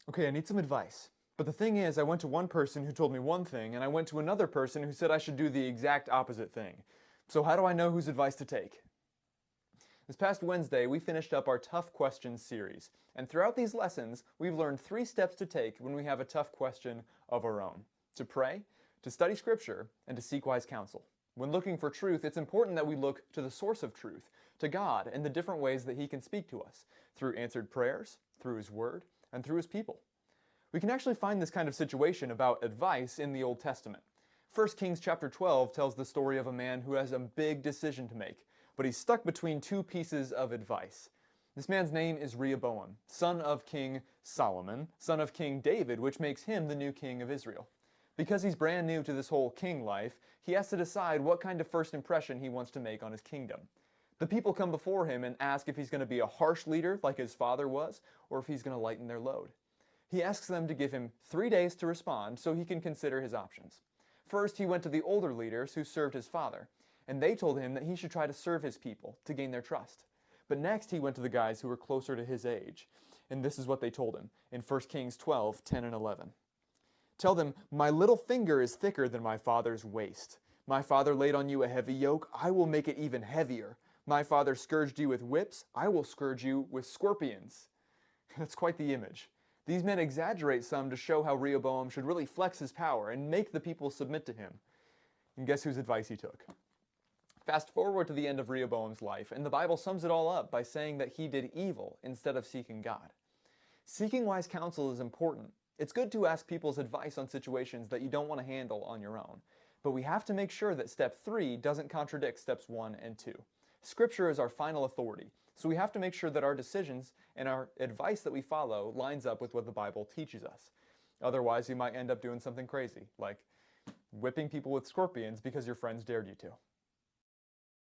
Okay, I need some advice. But the thing is, I went to one person who told me one thing, and I went to another person who said I should do the exact opposite thing. So how do I know whose advice to take? This past Wednesday, we finished up our Tough Questions series, and throughout these lessons, we've learned 3 steps to take when we have a tough question of our own: to pray, to study Scripture, and to seek wise counsel. When looking for truth, it's important that we look to the source of truth, to God, and the different ways that He can speak to us, through answered prayers, through His Word, and through His people. We can actually find this kind of situation about advice in the Old Testament. 1 Kings chapter 12 tells the story of a man who has a big decision to make, but he's stuck between 2 pieces of advice. This man's name is Rehoboam, son of King Solomon, son of King David, which makes him the new king of Israel. Because he's brand new to this whole king life, he has to decide what kind of first impression he wants to make on his kingdom. The people come before him and ask if he's going to be a harsh leader like his father was, or if he's going to lighten their load. He asks them to give him 3 days to respond so he can consider his options. First, he went to the older leaders who served his father, and they told him that he should try to serve his people to gain their trust. But next, he went to the guys who were closer to his age, and this is what they told him in 1 Kings 12, 10 and 11. Tell them, "My little finger is thicker than my father's waist. My father laid on you a heavy yoke, I will make it even heavier. My father scourged you with whips, I will scourge you with scorpions." That's quite the image. These men exaggerate some to show how Rehoboam should really flex his power and make the people submit to him. And guess whose advice he took? Fast forward to the end of Rehoboam's life, and the Bible sums it all up by saying that he did evil instead of seeking God. Seeking wise counsel is important. It's good to ask people's advice on situations that you don't want to handle on your own. But we have to make sure that step 3 doesn't contradict steps 1 and 2. Scripture is our final authority, so we have to make sure that our decisions and our advice that we follow lines up with what the Bible teaches us. Otherwise, you might end up doing something crazy, like whipping people with scorpions because your friends dared you to.